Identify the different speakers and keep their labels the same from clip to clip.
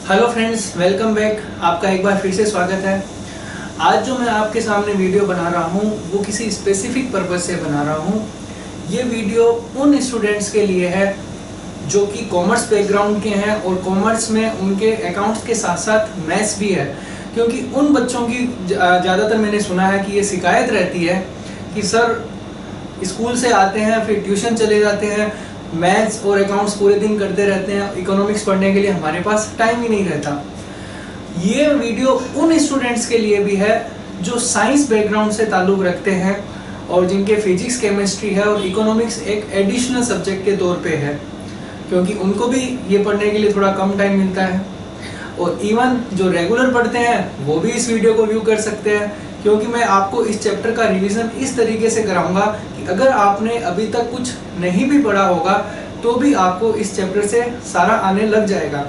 Speaker 1: Hello friends, welcome back. आपका एक बार फिर से स्वागत है। आज जो मैं आपके सामने वीडियो बना रहा हूँ वो किसी स्पेसिफिक पर्पज से बना रहा हूँ। ये वीडियो उन स्टूडेंट्स के लिए है जो कि कॉमर्स बैकग्राउंड के हैं और कॉमर्स में उनके अकाउंट्स के साथ साथ मैथ्स भी है। क्योंकि उन बच्चों की ज़्यादातर मैंने सुना है कि ये शिकायत रहती है कि सर स्कूल से आते हैं फिर ट्यूशन चले जाते हैं, मैथ्स और अकाउंट्स पूरे दिन करते रहते हैं, इकोनॉमिक्स पढ़ने के लिए हमारे पास टाइम ही नहीं रहता। ये वीडियो उन स्टूडेंट्स के लिए भी है जो साइंस बैकग्राउंड से ताल्लुक़ रखते हैं और जिनके फिजिक्स, केमिस्ट्री है और इकोनॉमिक्स एक एडिशनल सब्जेक्ट के तौर पे है, क्योंकि उनको भी ये पढ़ने के लिए थोड़ा कम टाइम मिलता है। और इवन जो रेगुलर पढ़ते हैं वो भी इस वीडियो को व्यू कर सकते हैं, क्योंकि मैं आपको इस चैप्टर का रिवीजन इस तरीके से कराऊंगा कि अगर आपने अभी तक कुछ नहीं भी पढ़ा होगा तो भी आपको इस चैप्टर से सारा आने लग जाएगा।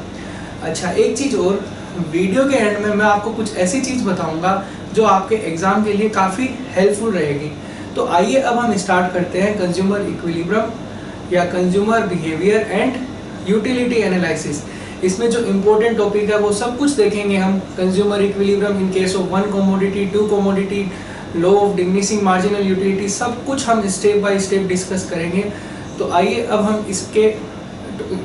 Speaker 1: अच्छा, एक चीज़ और, वीडियो के एंड में मैं आपको कुछ ऐसी चीज़ बताऊंगा जो आपके एग्ज़ाम के लिए काफ़ी हेल्पफुल रहेगी। तो आइए अब हम स्टार्ट करते हैं कंज्यूमर इक्विलिब्रियम या consumer behaviour and utility analysis. इसमें जो इम्पोर्टेंट टॉपिक है वो सब कुछ देखेंगे हम। Consumer equilibrium in case of 1 commodity, 2 commodity, law of diminishing marginal utility, सब कुछ हम स्टेप बाय स्टेप डिस्कस करेंगे। तो आइए अब हम इसके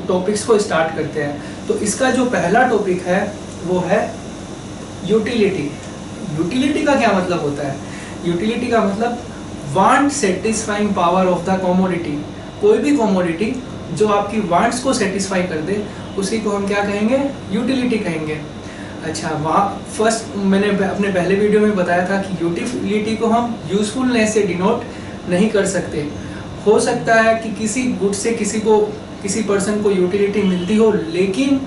Speaker 1: टॉपिक्स को स्टार्ट करते हैं। तो इसका जो पहला टॉपिक है वो है यूटिलिटी। यूटिलिटी का क्या मतलब होता है? यूटिलिटी का मतलब want satisfying power of the commodity. कोई भी कमोडिटी जो आपकी वांट्स को सेटिस्फाई कर दे उसी को हम क्या कहेंगे? यूटिलिटी कहेंगे। अच्छा, वहाँ फर्स्ट मैंने अपने पहले वीडियो में बताया था कि यूटिलिटी को हम यूजफुलनेस से डिनोट नहीं कर सकते। हो सकता है कि किसी गुड से किसी पर्सन को यूटिलिटी मिलती हो, लेकिन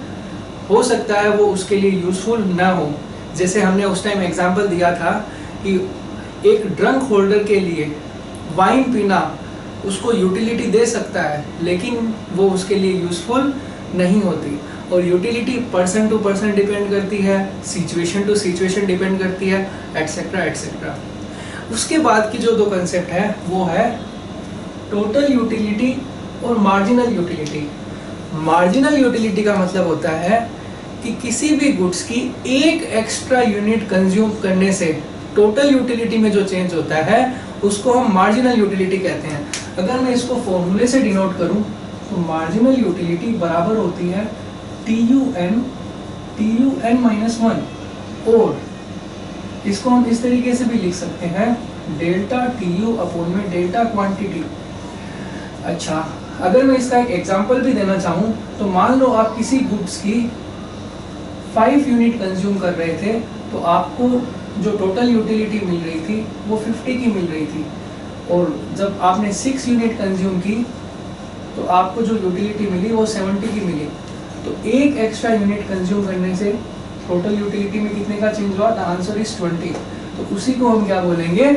Speaker 1: हो सकता है वो उसके लिए यूजफुल ना हो। जैसे हमने उस टाइम एग्जांपल दिया था कि एक ड्रंक होल्डर के लिए वाइन पीना उसको यूटिलिटी दे सकता है, लेकिन वो उसके लिए यूजफुल नहीं होती। और utility person to person depend करती है, सिचुएशन टू सिचुएशन डिपेंड करती है, एटसेट्रा एटसेट्रा। उसके बाद की जो दो कंसेप्ट है वो है टोटल यूटिलिटी और मार्जिनल यूटिलिटी। मार्जिनल यूटिलिटी का मतलब होता है कि किसी भी गुड्स की एक एक्स्ट्रा यूनिट कंज्यूम करने से टोटल यूटिलिटी में जो चेंज होता है उसको हम मार्जिनल यूटिलिटी कहते हैं। अगर मैं इसको फॉर्मूले से डिनोट करूं तो मार्जिनल यूटिलिटी बराबर होती है TUN माइनस 1, और इसको हम इस तरीके से भी लिख सकते हैं डेल्टा TU अपॉन में डेल्टा क्वांटिटी। अच्छा, अगर मैं इसका एक एग्जांपल भी देना चाहूँ तो मान लो आप किसी गुड्स की 5 यूनिट कंज्यूम कर रहे थे, तो आपको जो टोटल यूटिलिटी मिल रही थी वो 50 की मिल रही थी, और जब आपने 6 यूनिट कंज्यूम की तो आपको जो यूटिलिटी मिली वो 70 की मिली। तो एक एक्स्ट्रा यूनिट कंज्यूम करने से टोटल यूटिलिटी में कितने का चेंज हुआ? The answer is 20। तो उसी को हम क्या बोलेंगे?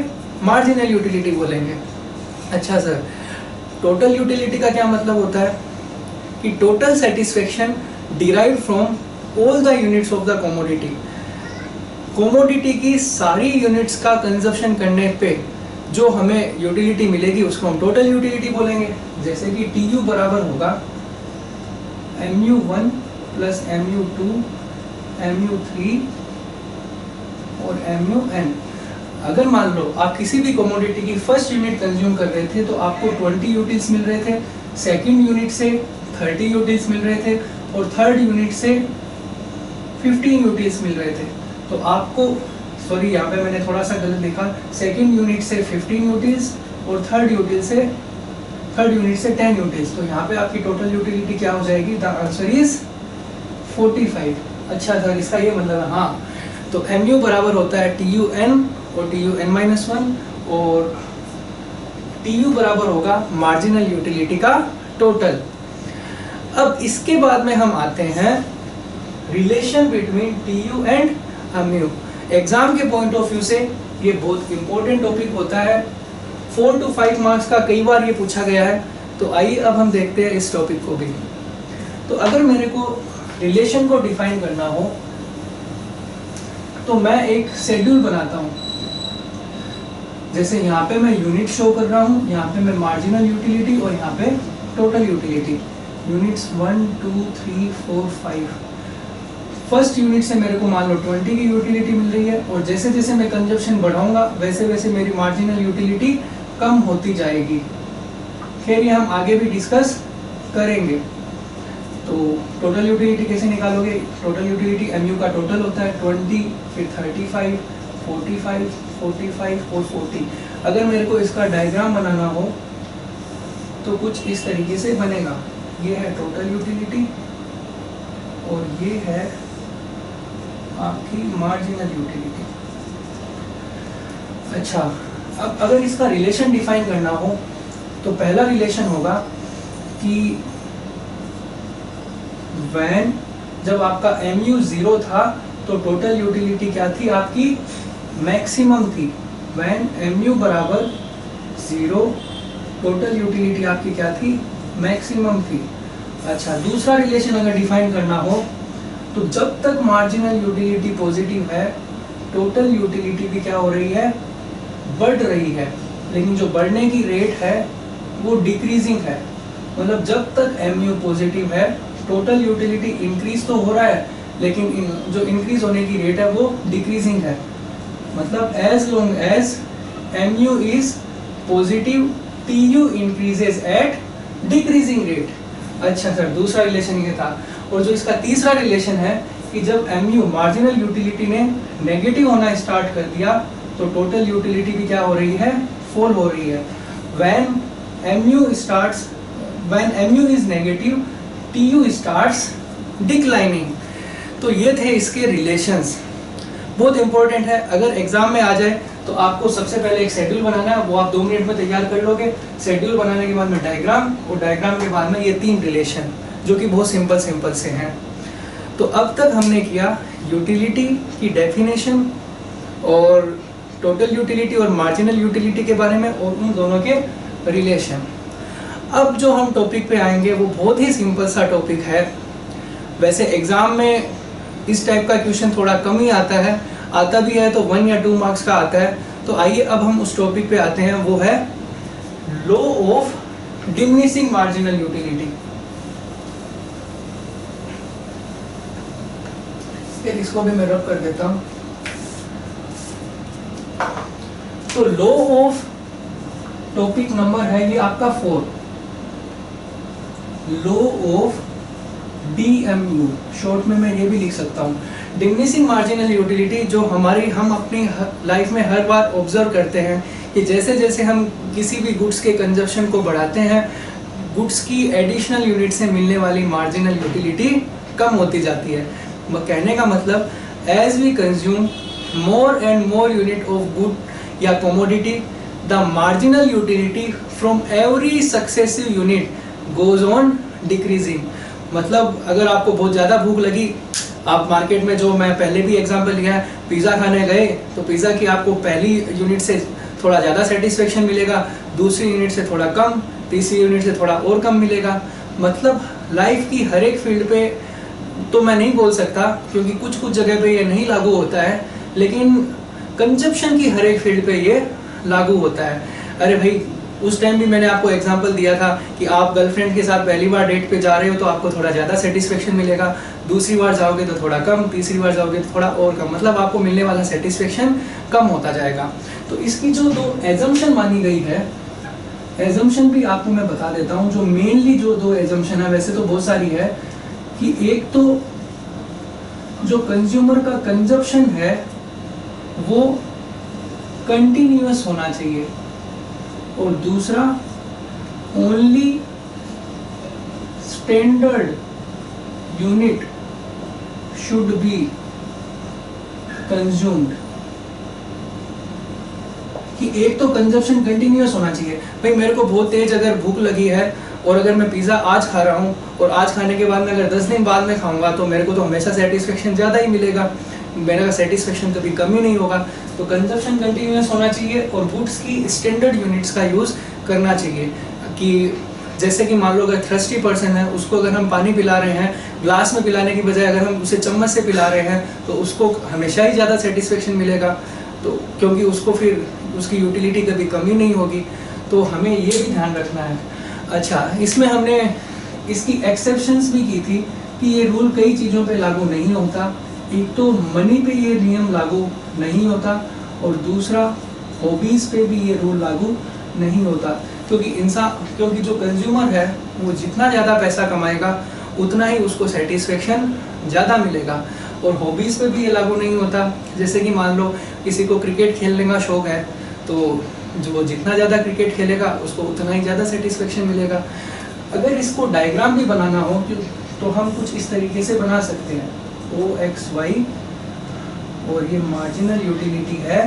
Speaker 1: मार्जिनल यूटिलिटी बोलेंगे। अच्छा सर, टोटल यूटिलिटी का क्या मतलब होता है? कि total satisfaction derived from all the units of the commodity. Commodity की सारी यूनिट्स का कंजप्शन करने पे जो हमें यूटिलिटी मिलेगी उसको हम टोटल यूटिलिटी बोलेंगे। जैसे कि TU बराबर होगा MU1 प्लस MU2 MU3 और MUN। अगर मान लो आप किसी भी कमोडिटी की फर्स्ट यूनिट कंज्यूम कर रहे थे तो आपको 20 यूटिल्स मिल रहे थे, सेकंड यूनिट से 30 यूटिल्स मिल रहे थे और थर्ड यूनिट से 15 यूटिल्स मिल रहे थे। तो आपको सॉरी, यहाँ पे मैंने थोड़ा सा गलत लिखा, सेकंड यूनिट से 15 यूटिल्स और थर्ड यूनिट से 10 यूटिल्स। तो यहाँ पे आपकी टोटल यूटिलिटी क्या हो जाएगी? The answer is 45। अच्छा सर, इसका ये मतलब है, हाँ, तो MU बराबर होता है TUN और TUN माइनस 1, और TU बराबर होगा मार्जिनल यूटिलिटी का टोटल। अब इसके बाद में हम आते हैं relation between TU and MU। Exam के पॉइंट ऑफ व्यू से ये बहुत इंपॉर्टेंट टॉपिक होता है। 4 to 5 मार्क्स का कई बार ये पूछा गया है। तो आइए अब हम देखते हैं इस टॉपिक को भी। तो अगर मेरे को रिलेशन को डिफाइन करना हो तो मैं एक शेड्यूल बनाता हूँ। जैसे यहाँ पे मैं यूनिट शो कर रहा हूँ, यहाँ पे मैं मार्जिनल यूटिलिटी और यहाँ पे total utility. Units 1 2 3 4 5 first unit से मेरे को मान लो 20 की यूटिलिटी मिल रही है, और जैसे जैसे मैं कंजप्शन बढ़ाऊंगा वैसे वैसे मेरी मार्जिनल यूटिलिटी कम होती जाएगी। फिर ये हम आगे भी डिस्कस करेंगे। तो टोटल यूटिलिटी कैसे निकालोगे? टोटल यूटिलिटी MU का टोटल होता है 20, फिर 35, 45, 45 और 40। अगर मेरे को इसका डायग्राम बनाना हो तो कुछ इस तरीके से बनेगा। ये है टोटल यूटिलिटी और ये है आपकी मार्जिनल यूटिलिटी। अच्छा, अब अगर इसका रिलेशन डिफाइन करना हो तो पहला रिलेशन होगा कि व्हेन जब आपका MU 0 था तो टोटल यूटिलिटी क्या थी? आपकी मैक्सिमम थी। व्हेन MU बराबर 0 टोटल यूटिलिटी आपकी क्या थी? मैक्सिमम थी। अच्छा, दूसरा रिलेशन अगर डिफाइन करना हो तो जब तक मार्जिनल यूटिलिटी पॉजिटिव है टोटल यूटिलिटी भी क्या हो रही है? बढ़ रही है। लेकिन जो बढ़ने की रेट है वो डिक्रीजिंग है। मतलब जब तक MU पॉजिटिव है टोटल यूटिलिटी इंक्रीज तो हो रहा है, लेकिन जो इंक्रीज होने की रेट है वो डिक्रीजिंग है। मतलब as long as MU is positive TU increases at decreasing rate. अच्छा सर, दूसरा रिलेशन ये था। और जो इसका तीसरा रिलेशन है कि जब MU मार्जिनल यूटिलिटी ने नेगेटिव होना स्टार्ट कर दिया तो टोटल यूटिलिटी भी क्या हो रही है? फॉल हो रही है। When MU is negative TU starts declining. तो ये थे इसके रिलेशंस। बहुत इंपॉर्टेंट है, अगर एग्जाम में आ जाए तो आपको सबसे पहले एक शेड्यूल बनाना है, वो आप 2 मिनट में तैयार कर लोगे। शेड्यूल बनाने के बाद में डायग्राम, और डायग्राम के बाद में ये 3 रिलेशन जो कि बहुत सिंपल से हैं। तो अब तक हमने किया यूटिलिटी की डेफिनेशन और टोटल यूटिलिटी और मार्जिनल यूटिलिटी के बारे में और उन दोनों के रिलेशन। अब जो हम टॉपिक पे आएंगे वो बहुत ही सिंपल सा टॉपिक है। वैसे एग्जाम में इस टाइप का क्वेश्चन थोड़ा कम ही आता है, आता भी है तो 1 या 2 मार्क्स का आता है। तो आइए अब हम उस टॉपिक पे आते हैं, वो है law of diminishing marginal utility. फिर इसको भी मैं रब कर देता हूं। तो लॉ ऑफ टॉपिक नंबर है ये आपका 4, लॉ ऑफ DMU। शॉर्ट में मैं ये भी लिख सकता हूँ, डिमिनिशिंग मार्जिनल यूटिलिटी। जो हम अपनी लाइफ में हर बार ऑब्जर्व करते हैं कि जैसे जैसे हम किसी भी गुड्स के कंजप्शन को बढ़ाते हैं, गुड्स की एडिशनल यूनिट से मिलने वाली मार्जिनल यूटिलिटी कम होती जाती है। कहने का मतलब, as we consume more and more unit of good या commodity, the marginal utility from every successive unit goes on decreasing. मतलब अगर आपको बहुत ज़्यादा भूख लगी, आप मार्केट में, जो मैं पहले भी एग्जांपल लिया है, पिज़्ज़ा खाने गए तो पिज़्ज़ा की आपको पहली यूनिट से थोड़ा ज़्यादा सेटिस्फेक्शन मिलेगा, दूसरी यूनिट से थोड़ा कम, तीसरी यूनिट से थोड़ा और कम मिलेगा। मतलब लाइफ की हर एक फील्ड पे तो मैं नहीं बोल सकता क्योंकि कुछ कुछ जगह पे ये नहीं लागू होता है, लेकिन कंजप्शन की हर एक फील्ड पे ये लागू होता है। अरे भाई, उस टाइम भी मैंने आपको एग्जांपल दिया था कि आप गर्लफ्रेंड के साथ पहली बार डेट पे जा रहे हो तो आपको थोड़ा ज़्यादा सेटिस्फेक्शन मिलेगा, दूसरी बार जाओगे तो थोड़ा कम, तीसरी बार जाओगे तो थोड़ा और कम। मतलब आपको मिलने वाला सेटिस्फेक्शन कम होता जाएगा। तो इसकी जो 2 एजम्पशन मानी गई है, एजम्पशन भी आपको मैं बता देता हूँ। जो मेनली जो 2 एजम्पशन है, वैसे तो बहुत सारी है, कि एक तो जो कंज्यूमर का कंजप्शन है वो कंटिन्यूअस होना चाहिए, और दूसरा only standard unit should be consumed. कि एक तो कंजप्शन कंटिन्यूअस होना चाहिए। भाई मेरे को बहुत तेज अगर भूख लगी है और अगर मैं पिज़्ज़ा आज खा रहा हूँ और आज खाने के बाद में अगर 10 दिन बाद में खाऊंगा तो मेरे को तो हमेशा सेटिस्फेक्शन ज़्यादा ही मिलेगा, मेरा सेटिस्फेक्शन कभी कम ही नहीं होगा। तो कंजप्शन कंटिन्यूअस होना चाहिए और गुड्स की स्टैंडर्ड यूनिट्स का यूज़ करना चाहिए। कि जैसे कि मान लो अगर थर्स्टी पर्सन है, उसको अगर हम पानी पिला रहे हैं, ग्लास में पिलाने की बजाय अगर हम उसे चम्मच से पिला रहे हैं तो उसको हमेशा ही ज़्यादा सेटिस्फेक्शन मिलेगा, तो क्योंकि उसको फिर उसकी यूटिलिटी कभी कमी नहीं होगी। तो हमें ये भी ध्यान रखना है। अच्छा, इसमें हमने इसकी एक्सेप्शंस भी की थी कि ये रूल कई चीज़ों पे लागू नहीं होता, एक तो मनी पे ये नियम लागू नहीं होता और दूसरा हॉबीज पे भी ये रूल लागू नहीं होता, क्योंकि जो कंज्यूमर है वो जितना ज़्यादा पैसा कमाएगा उतना ही उसको सेटिस्फेक्शन ज़्यादा मिलेगा। और हॉबीज़ पे भी ये लागू नहीं होता। जैसे कि मान लो किसी को क्रिकेट खेलने का शौक है, तो जो जितना ज़्यादा क्रिकेट खेलेगा उसको उतना ही ज़्यादा सेटिस्फेक्शन मिलेगा। अगर इसको डायग्राम भी बनाना हो तो हम कुछ इस तरीके से बना सकते हैं, OXY, और ये मार्जिनल यूटिलिटी है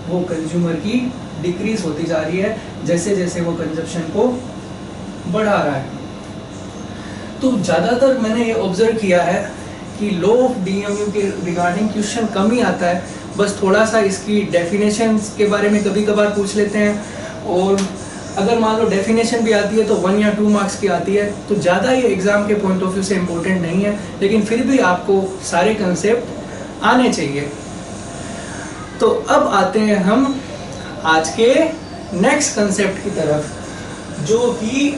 Speaker 1: वो कंज्यूमर की डिक्रीज होती जा रही है जैसे जैसे वो कंजप्शन को बढ़ा रहा है। तो ज़्यादातर मैंने ये ऑब्जर्व किया है कि लॉ ऑफ DMU के रिगार्डिंग क्वेश्चन कम ही आता है, बस थोड़ा सा इसकी डेफिनेशंस के बारे में कभी कभार पूछ लेते हैं, और अगर मान लो डेफिनेशन भी आती है तो 1 या 2 मार्क्स की आती है, तो ज़्यादा ये एग्ज़ाम के पॉइंट ऑफ व्यू से इम्पोर्टेंट नहीं है, लेकिन फिर भी आपको सारे कंसेप्ट आने चाहिए। तो अब आते हैं हम आज के नेक्स्ट कंसेप्ट की तरफ, जो कि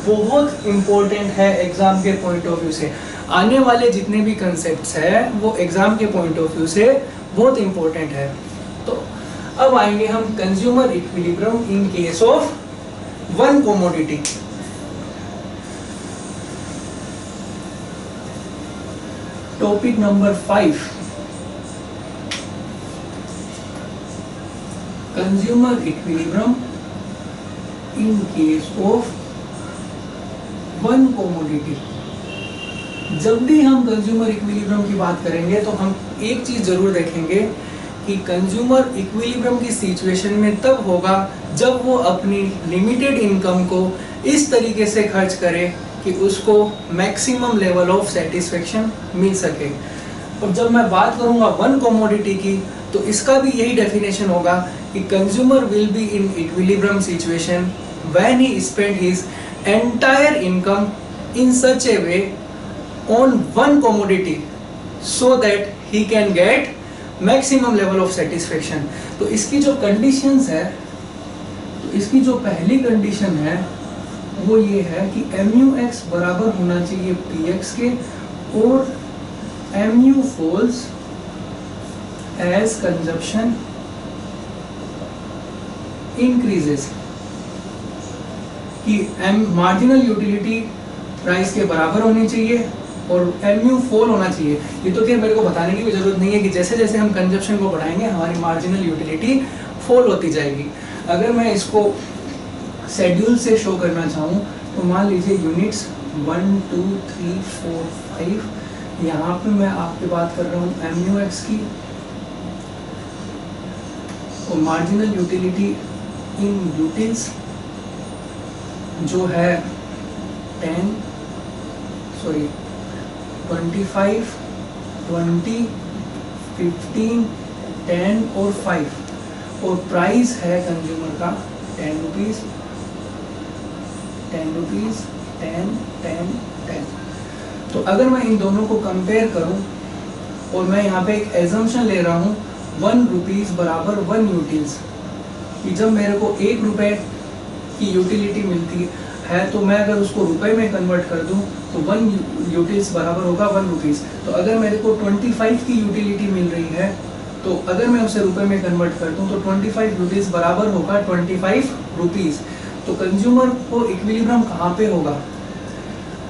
Speaker 1: बहुत इम्पोर्टेंट है एग्ज़ाम के पॉइंट ऑफ व्यू से। आने वाले जितने भी कंसेप्ट्स हैं वो एग्ज़ाम के पॉइंट ऑफ व्यू से बहुत इम्पोर्टेंट है। तो अब आएंगे हम consumer equilibrium in case of one commodity. Topic number 5, consumer equilibrium in case of one commodity. जब भी हम कंज्यूमर इक्विलिब्रियम की बात करेंगे तो हम एक चीज जरूर देखेंगे कि कंज्यूमर इक्विलिब्रियम की सिचुएशन में तब होगा जब वो अपनी लिमिटेड इनकम को इस तरीके से खर्च करे कि उसको मैक्सिमम लेवल ऑफ सेटिस्फेक्शन मिल सके। और जब मैं बात करूंगा वन कमोडिटी की, तो इसका भी यही डेफिनेशन होगा कि consumer will be in equilibrium situation when he spend his entire income in such A way on one commodity so that he can get maximum level of satisfaction। तो इसकी जो कंडीशंस है, तो इसकी जो पहली कंडीशन है वो ये है कि MUX बराबर होना चाहिए PX के, और MU falls as consumption increases, कि मार्जिनल यूटिलिटी प्राइस के बराबर होनी चाहिए और MU फॉल होना चाहिए। ये तो खैर मेरे को बताने की भी जरूरत नहीं है कि जैसे जैसे हम कंजप्शन को बढ़ाएंगे हमारी मार्जिनल यूटिलिटी फॉल होती जाएगी। अगर मैं इसको शेड्यूल से शो करना चाहूँ तो मान लीजिए यूनिट्स 1 2 3 4 5, यहाँ पे मैं आपके बात कर रहा हूँ MUX की, और मार्जिनल यूटिलिटी इन यूटिल्स जो है 25, 20, 15, 10 और 5, और प्राइस है कंज्यूमर का 10 रुपीज, 10 रुपीज, 10, 10, 10। तो अगर मैं इन दोनों को कंपेयर करूं और मैं यहाँ पे एक एजम्पशन ले रहा हूँ 1 रुपीज बराबर 1 यूटिल्स, कि जब मेरे को 1 रुपए की यूटिलिटी मिलती है तो मैं अगर उसको रुपए में कन्वर्ट कर दूं तो 1 यूटिल्स बराबर होगा 1 रुपीज़। तो अगर मेरे को 25 की यूटिलिटी मिल रही है तो अगर मैं उसे रुपए में कन्वर्ट कर दूं तो 25 यूटिल्स बराबर होगा 25 रुपीज़। तो कंज्यूमर को इक्विलिब्रियम कहाँ पे होगा?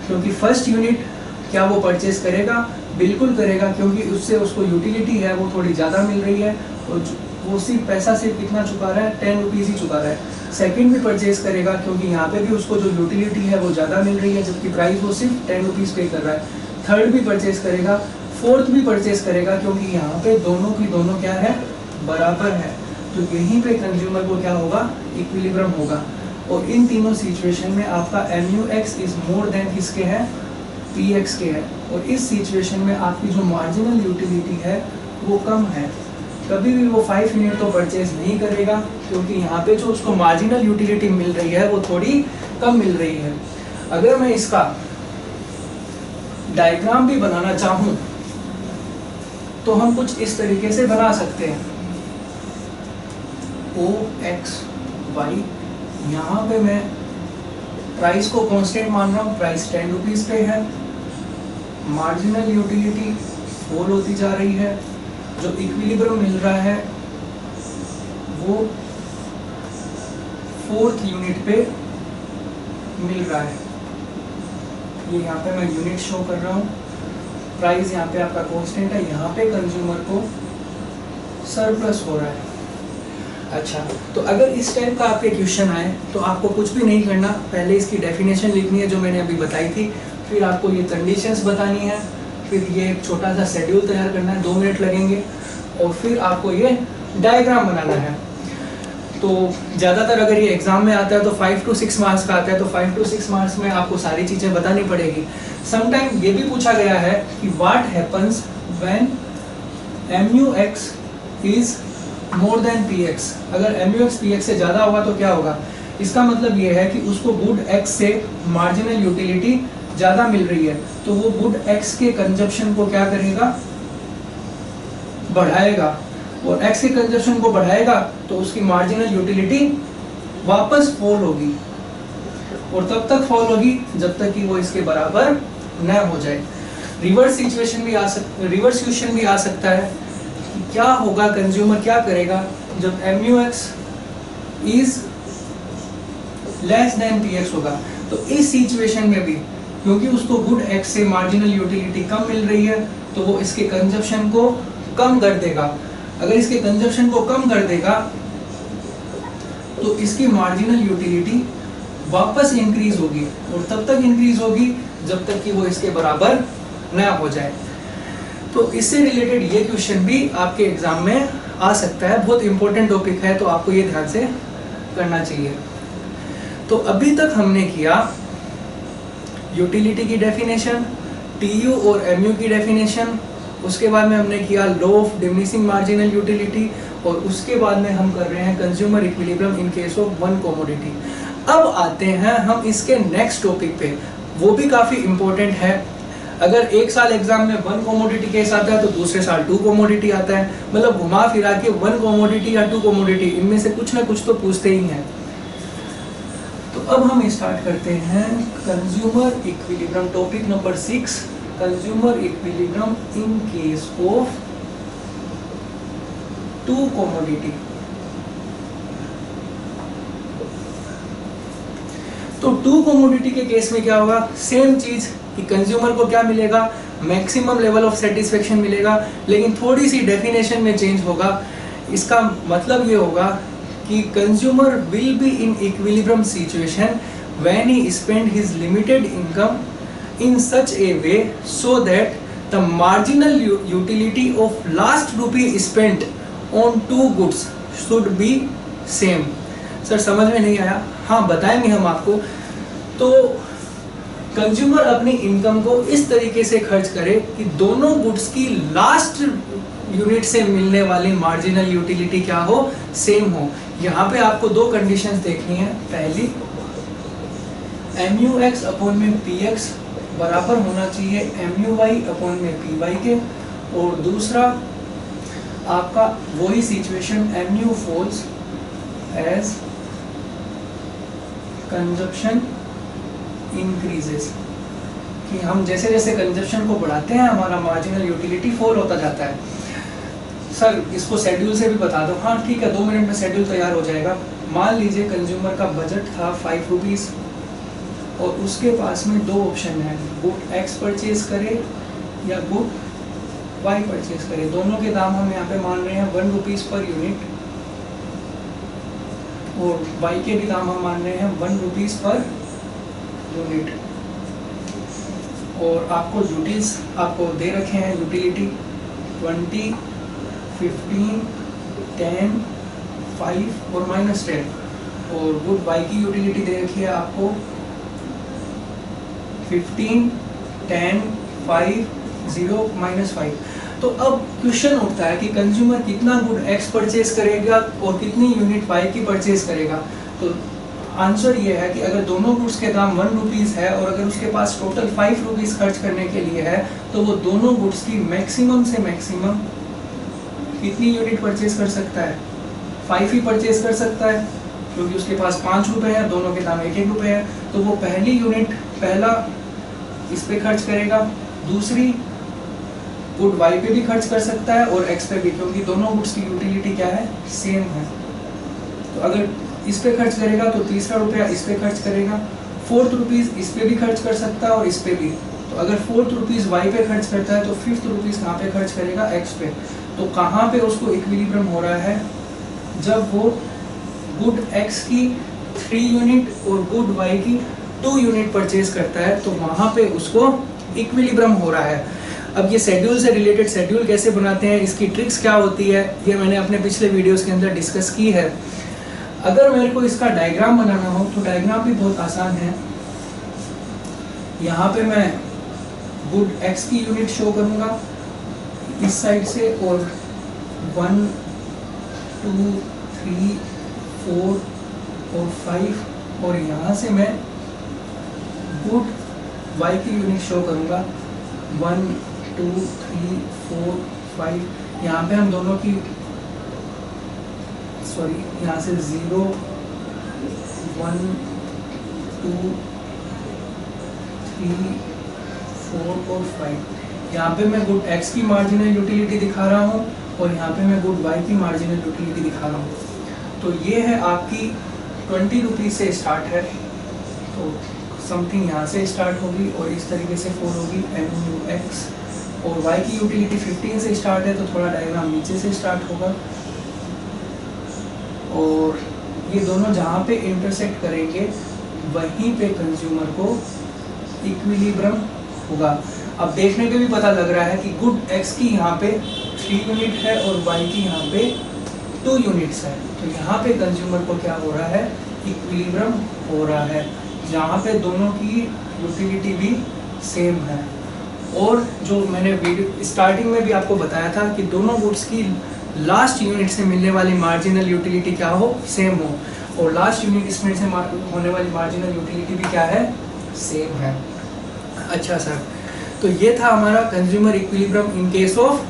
Speaker 1: क्योंकि फर्स्ट यूनिट क्या वो परचेज करेगा? बिल्कुल करेगा, क्योंकि उससे उसको यूटिलिटी है वो थोड़ी ज़्यादा मिल रही है और वो सिर्फ कितना चुका रहा है? 10 रुपीज़ ही चुका रहा है। सेकंड भी परचेज करेगा क्योंकि यहाँ पे भी उसको जो यूटिलिटी है वो ज़्यादा मिल रही है जबकि प्राइस वो सिर्फ 10 रुपीज़ पे कर रहा है। थर्ड भी परचेज करेगा, फोर्थ भी परचेज करेगा क्योंकि यहाँ पे दोनों की दोनों क्या है? बराबर है। तो यहीं पे कंज्यूमर को क्या होगा? इक्विलिब्रियम होगा। और इन तीनों सिचुएशन में आपका MUX इज मोर देन किसके है? PX के है। और इस सिचुएशन में आपकी जो मार्जिनल यूटिलिटी है वो कम है। कभी भी वो 5 यूनिट तो परचेज नहीं करेगा क्योंकि यहाँ पे जो उसको मार्जिनल यूटिलिटी मिल रही है वो थोड़ी कम मिल रही है। अगर मैं इसका डायग्राम भी बनाना चाहूँ तो हम कुछ इस तरीके से बना सकते हैं। OXY, यहाँ पे मैं प्राइस को कांस्टेंट मान रहा हूँ, प्राइस 10 रुपीज़ पे है, मार्जिनल यूटिलिटी फॉल होती जा रही है, जो इक्विलिब्रियम मिल रहा है वो 4th यूनिट पे मिल रहा है। ये यहाँ पे मैं यूनिट शो कर रहा हूँ, प्राइस यहाँ पे आपका कांस्टेंट है, यहाँ पे कंज्यूमर को सरप्लस हो रहा है। अच्छा, तो अगर इस टाइप का आपके क्वेश्चन आए तो आपको कुछ भी नहीं करना, पहले इसकी डेफिनेशन लिखनी है जो मैंने अभी बताई थी, फिर आपको ये कंडीशंस बतानी है, फिर ये एक छोटा सा शेड्यूल तैयार करना है, 2 मिनट लगेंगे, और फिर आपको ये डायग्राम बनाना है। तो ज़्यादातर अगर ये एग्जाम में आता है तो 5 to 6 मार्क्स का आता है, तो 5 to 6 मार्क्स में आपको सारी चीज़ें बतानी पड़ेगी। समटाइम ये भी पूछा गया है कि what happens when MUX is more than PX। अगर MUX PX से ज़्यादा होगा तो क्या होगा? इसका मतलब ये है कि उसको गुड X से मार्जिनल यूटिलिटी ज़्यादा मिल रही है, तो वो गुड X के कंजप्शन को क्या करेगा? बढ़ाएगा, और X के कंजप्शन को बढ़ाएगा तो उसकी मार्जिनल यूटिलिटी वापस फॉल होगी, और तब तक फॉल होगी जब तक कि वो इसके बराबर न हो जाए। रिवर्स क्वेश्चन भी आ सकता है कि क्या होगा, कंज्यूमर क्या करेगा जब MUX is less than PX होगा। तो इस सिचुएशन में भी क्योंकि उसको गुड X से मार्जिनल यूटिलिटी कम मिल रही है, तो वो इसके कंजप्शन को कम कर देगा। अगर इसके कंजप्शन को कम कर देगा तो इसकी मार्जिनल यूटिलिटी वापस इंक्रीज होगी, और तब तक इंक्रीज होगी जब तक कि वो इसके बराबर न हो जाए। तो इससे रिलेटेड ये क्वेश्चन भी आपके एग्जाम में आ सकता है, बहुत इंपॉर्टेंट टॉपिक है, तो आपको ये ध्यान से करना चाहिए। तो अभी तक हमने किया यूटिलिटी की डेफिनेशन, TU और MU की डेफिनेशन, उसके बाद में हमने किया law of diminishing marginal utility, और उसके बाद में हम कर रहे हैं consumer equilibrium in case of one commodity. अब आते हैं हम इसके नेक्स्ट टॉपिक पे, वो भी काफ़ी इम्पोर्टेंट है। अगर एक साल एग्जाम में 1 कमोडिटी केस आता है तो दूसरे साल 2 कमोडिटी आता है, मतलब घुमा फिरा के 1 कमोडिटी या 2 कमोडिटी इनमें से कुछ ना कुछ तो पूछते ही हैं। तो अब हम स्टार्ट करते हैं consumer equilibrium, topic number 6, consumer equilibrium in case of 2 commodity. तो 2 कमोडिटी के केस में क्या होगा? सेम चीज कि कंज्यूमर को क्या मिलेगा? मैक्सिमम लेवल ऑफ सेटिस्फेक्शन मिलेगा, लेकिन थोड़ी सी डेफिनेशन में चेंज होगा। इसका मतलब ये होगा कि consumer will be in equilibrium situation when he spend his limited income in such a way so that the marginal utility of last rupee spent on 2 goods should be same। Sir समझ में नहीं आया? हाँ बताएंगे हम आपको। तो consumer अपनी इनकम को इस तरीके से खर्च करे कि दोनों गुड्स की लास्ट यूनिट से मिलने वाली मार्जिनल यूटिलिटी क्या हो? सेम हो। यहाँ पे आपको 2 कंडीशंस देखनी है। पहली, MUX अपॉन में PX बराबर होना चाहिए MUY अपॉन में PY के, और दूसरा आपका वही situation MU falls as consumption increases, कि हम जैसे जैसे कंजप्शन को बढ़ाते हैं हमारा मार्जिनल यूटिलिटी फॉल होता जाता है। सर इसको शेड्यूल से भी बता दो। हाँ ठीक है, 2 मिनट में शेड्यूल तैयार हो जाएगा। मान लीजिए कंज्यूमर का बजट था 5 रुपीज़, और उसके पास में 2 ऑप्शन है, गुड X परचेज करे या गुड Y परचेज करे। दोनों के दाम हम यहाँ पे मान रहे हैं 1 रुपीज़ पर यूनिट, और Y के भी दाम हम मान रहे हैं 1 रुपीज़ पर यूनिट। और आपको यूटिल्स आपको दे रखे हैं, यूटिलिटी 20, 15, 10, 5 और -10, और गुड Y की यूटिलिटी दे रखी है आपको 15, 10, 5, 0, -5। तो अब क्वेश्चन उठता है कि कंज्यूमर कितना गुड X परचेज करेगा और कितनी यूनिट Y की परचेज करेगा। तो आंसर ये है कि अगर दोनों गुड्स के दाम 1 रुपीज़ है और अगर उसके पास टोटल 5 रुपीज़ खर्च करने के लिए है, तो वो दोनों गुड्स की मैक्सिमम से मैक्सिमम कितनी यूनिट परचेज कर सकता है? 5 ही परचेज कर सकता है, क्योंकि उसके पास 5 रुपये है, दोनों के दाम 1-1 रुपये है। तो वो पहली यूनिट पहला इस पे खर्च करेगा, दूसरी गुड वाई पे भी खर्च कर सकता है और एक्स पे भी, क्योंकि दोनों गुड्स की यूटिलिटी क्या है, सेम है। तो अगर इस पे खर्च करेगा तो तीसरा रुपया इस पे खर्च करेगा, फोर्थ रुपीज इस पे भी खर्च कर सकता है और इस पे भी। तो अगर फोर्थ रुपीज वाई पे खर्च करता है तो फिफ्थ रुपीज कहाँ पे खर्च करेगा, एक्स पे। तो कहाँ पे उसको इक्विलिब्रियम हो रहा है, जब वो गुड एक्स की 3 यूनिट और गुड वाई की 2 यूनिट परचेज करता है, तो वहाँ पे उसको इक्विलिब्रियम हो रहा है। अब ये शेड्यूल से रिलेटेड, शेड्यूल कैसे बनाते हैं, इसकी ट्रिक्स क्या होती है, ये मैंने अपने पिछले वीडियोस के अंदर डिस्कस की है। अगर मेरे को इसका डायग्राम बनाना हो तो डायग्राम भी बहुत आसान है। यहाँ पे मैं गुड एक्स की यूनिट शो करूँगा इस साइड से, और 1 2 3 4 और 5, और यहाँ से मैं गुड वाई की यूनिट शो करूँगा 1 2 3 4 5। यहाँ पे हम दोनों की यहाँ से 0 1 2 3 4 और 5। यहाँ पे मैं गुड एक्स की मार्जिनल यूटिलिटी दिखा रहा हूँ और यहाँ पे मैं गुड वाई की मार्जिनल यूटिलिटी दिखा रहा हूँ। तो ये है आपकी 20 रुपीज़ से स्टार्ट है, तो समथिंग यहाँ से स्टार्ट होगी और इस तरीके से फोर होगी MUX। और y की यूटिलिटी 15 से स्टार्ट है, तो थोड़ा डायग्राम नीचे से स्टार्ट होगा, और ये दोनों जहाँ पे इंटरसेक्ट करेंगे वहीं पे कंज्यूमर को इक्विलिब्रियम होगा। अब देखने के भी पता लग रहा है कि गुड x की यहाँ पे 3 यूनिट है और y की यहाँ पे 2 यूनिट्स है, तो यहाँ पे कंज्यूमर को क्या हो रहा है, इक्विलिब्रियम हो रहा है, जहाँ पे दोनों की यूटिलिटी भी सेम है। और जो मैंने वीडियो स्टार्टिंग में भी आपको बताया था कि दोनों गुड्स की लास्ट यूनिट से मिलने वाली मार्जिनल यूटिलिटी क्या हो, सेम हो, और लास्ट यूनिट इसमें से होने वाली मार्जिनल यूटिलिटी भी क्या है, सेम है। अच्छा सर, तो ये था हमारा consumer equilibrium in case of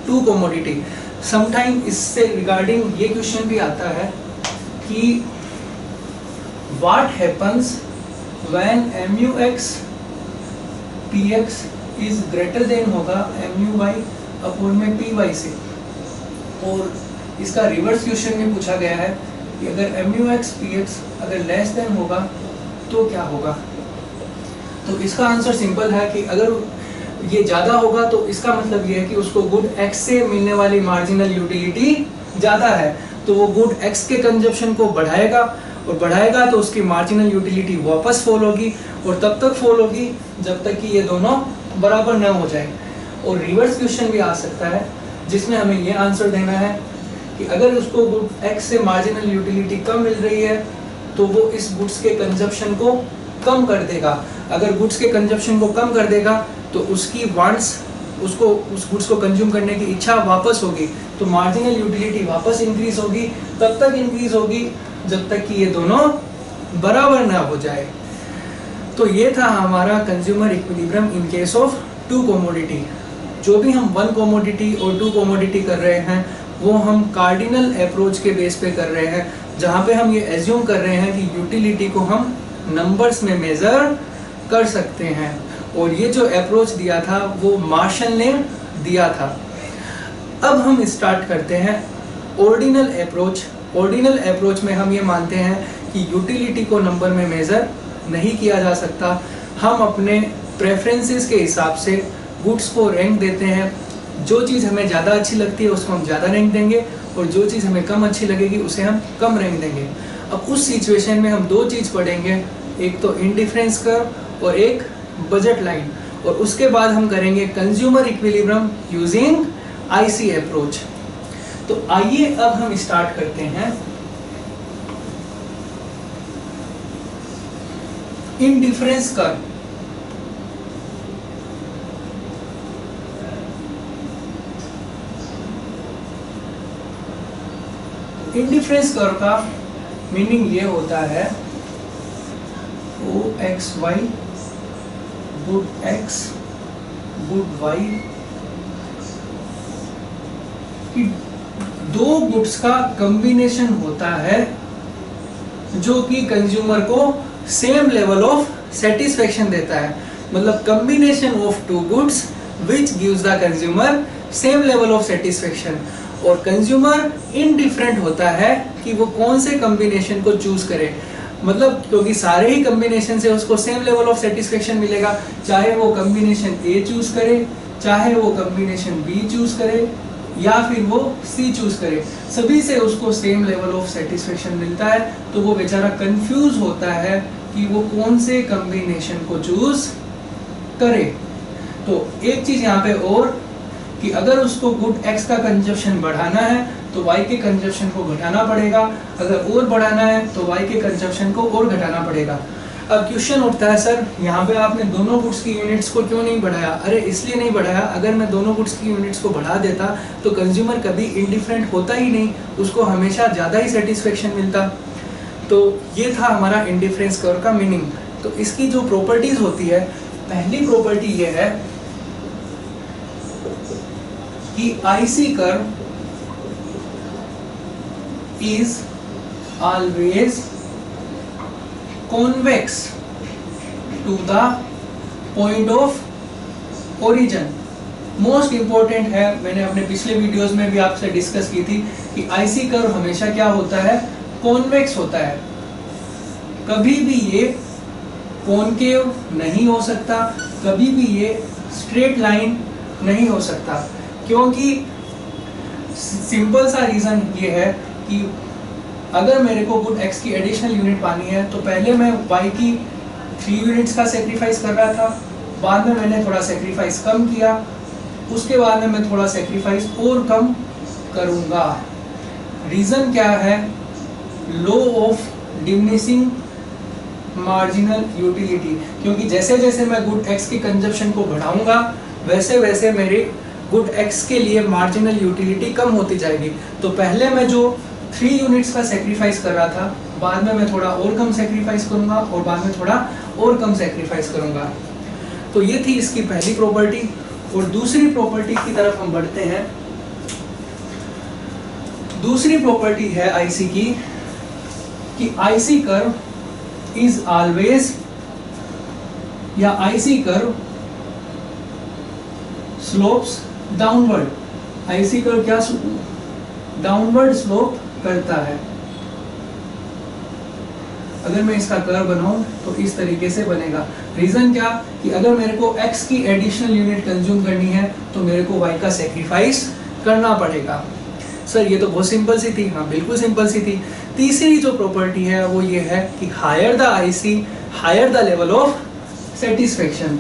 Speaker 1: 2 commodity. Sometime इससे रिगार्डिंग ये क्वेश्चन भी आता है कि what happens when MUX PX is greater than होगा MUY अपॉन में PY से। और इसका रिवर्स क्वेश्चन में पूछा गया है कि अगर MUX PX अगर लेस देन होगा तो क्या होगा। तो इसका आंसर सिंपल है कि अगर ये ज़्यादा होगा तो इसका मतलब ये है कि उसको गुड X से मिलने वाली मार्जिनल यूटिलिटी ज़्यादा है, तो वो गुड X के कंजप्शन को बढ़ाएगा, और बढ़ाएगा तो उसकी मार्जिनल यूटिलिटी वापस फॉल होगी, और तब तक फॉल होगी जब तक कि ये दोनों बराबर न हो जाए। और रिवर्स क्वेश्चन भी आ सकता है जिसमें हमें ये आंसर देना है कि अगर उसको गुड X से मार्जिनल यूटिलिटी कम मिल रही है तो वो इस गुड्स के कंजप्शन को कम कर देगा। अगर गुड्स के कंजप्शन को कम कर देगा तो उसकी वांट्स, उसको उस गुड्स को कंज्यूम करने की इच्छा वापस होगी, तो मार्जिनल यूटिलिटी वापस इंक्रीज होगी, तब तक इंक्रीज होगी जब तक कि ये दोनों बराबर ना हो जाए। तो ये था हमारा consumer equilibrium in case of 2 commodity. जो भी हम 1 कमोडिटी और 2 कमोडिटी कर रहे हैं वो हम कार्डिनल अप्रोच के बेस पे कर रहे हैं, जहाँ पे हम ये एज्यूम कर रहे हैं कि यूटिलिटी को हम नंबर्स में मेजर कर सकते हैं। और ये जो अप्रोच दिया था वो मार्शल ने दिया था। अब हम स्टार्ट करते हैं ऑर्डिनल अप्रोच। ऑर्डिनल अप्रोच में हम ये मानते हैं कि यूटिलिटी को नंबर में मेजर नहीं किया जा सकता। हम अपने प्रेफरेंसेस के हिसाब से गुड्स को रैंक देते हैं। जो चीज़ हमें ज़्यादा अच्छी लगती है उसको हम ज़्यादा रैंक देंगे, और जो चीज़ हमें कम अच्छी लगेगी उसे हम कम रैंक देंगे। अब उस सिचुएशन में हम 2 चीज़ पढ़ेंगे, एक तो इंडिफरेंस कर्व और एक बजट लाइन, और उसके बाद हम करेंगे consumer equilibrium using IC approach. तो आइए अब हम स्टार्ट करते हैं इंडिफरेंस कर्व। इंडिफरेंस कर्व का मीनिंग ये होता है OXY good X good Y कि 2 गुड्स का कॉम्बिनेशन होता है जो कि कंज्यूमर को सेम लेवल ऑफ सेटिस्फेक्शन देता है। मतलब combination of 2 goods which gives the consumer same level of satisfaction। और कंज्यूमर इनडिफरेंट होता है कि वो कौन से कॉम्बिनेशन को चूज करे, मतलब क्योंकि सारे ही कॉम्बिनेशन से उसको सेम लेवल ऑफ सेटिस्फेक्शन मिलेगा, चाहे वो कॉम्बिनेशन ए चूज करे, चाहे वो कॉम्बिनेशन बी चूज करे, या फिर वो सी चूज करे, सभी से उसको सेम लेवल ऑफ सेटिस्फेक्शन मिलता है। तो वो बेचारा कंफ्यूज होता है कि वो कौन से कॉम्बिनेशन को चूज करे। तो एक चीज यहाँ पे और कि अगर उसको गुड एक्स का कंजप्शन बढ़ाना है तो वाई के कंजप्शन को घटाना पड़ेगा, अगर और बढ़ाना है तो वाई के कंजप्शन को और घटाना पड़ेगा। अब क्वेश्चन उठता है, सर यहाँ पे आपने दोनों गुड्स की यूनिट्स को क्यों नहीं बढ़ाया? अरे इसलिए नहीं बढ़ाया, अगर मैं दोनों गुड्स की यूनिट्स को बढ़ा देता तो कंज्यूमर कभी इंडिफरेंट होता ही नहीं, उसको हमेशा ज़्यादा ही सेटिस्फेक्शन मिलता। तो ये था हमारा इंडिफरेंस कर्व का मीनिंग। तो इसकी जो प्रॉपर्टीज होती है, पहली प्रॉपर्टी ये है कि IC curve is always convex to the point of origin। Most important है, मैंने अपने पिछले वीडियोस में भी आपसे डिस्कस की थी कि IC कर्व हमेशा क्या होता है, कॉन्वेक्स होता है। कभी भी ये कॉनकेव नहीं हो सकता, कभी भी ये स्ट्रेट लाइन नहीं हो सकता, क्योंकि सिंपल सा रीजन ये है कि अगर मेरे को गुड एक्स की एडिशनल यूनिट पानी है तो पहले मैं वाई की 3 यूनिट्स का सेक्रीफाइस कर रहा था, बाद में मैंने थोड़ा सेक्रीफाइस कम किया, उसके बाद में मैं थोड़ा सेक्रीफाइस और कम करूंगा। रीजन क्या है? Law of diminishing marginal utility. क्योंकि जैसे जैसे मैं गुड एक्स की कंजप्शन को बढ़ाऊंगा वैसे वैसे मेरे गुड एक्स के लिए मार्जिनल यूटिलिटी कम होती जाएगी। तो पहले मैं जो 3 यूनिट्स का सेक्रीफाइस कर रहा था, बाद में मैं थोड़ा और कम सेक्रीफाइस करूंगा और बाद में थोड़ा और कम सेक्रीफाइस करूंगा। तो ये थी इसकी पहली प्रॉपर्टी। और दूसरी प्रॉपर्टी की तरफ हम बढ़ते हैं। दूसरी प्रॉपर्टी है IC की कि IC कर्व इज ऑलवेज, या IC curve slopes downward. IC curve क्या डाउनवर्ड स्लोप करता है। अगर मैं इसका कर्व बनाऊं तो इस तरीके से बनेगा। रीजन क्या कि अगर मेरे को x की एडिशनल यूनिट कंज्यूम करनी है तो मेरे को y का सेक्रीफाइस करना पड़ेगा। सर ये तो बहुत सिंपल सी थी। हाँ बिल्कुल सिंपल सी थी। तीसरी जो प्रॉपर्टी है वो ये है कि higher the IC higher the level of satisfaction.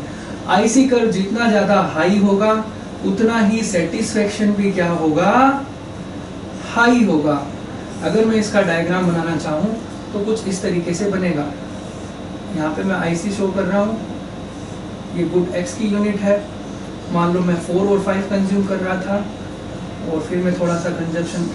Speaker 1: IC curve जितना ज्यादा हाई होगा उतना ही सेटिस्फेक्शन भी क्या होगा, हाई होगा। अगर मैं इसका डायग्राम बनाना चाहूँ तो कुछ इस तरीके से बनेगा। यहाँ पे मैं IC शो कर रहा हूँ, ये गुड एक्स की यूनिट है। मान लो मैं 4 और 5 कंज्यूम कर रहा था और फिर मैं थोड़ा सा कंजप्शन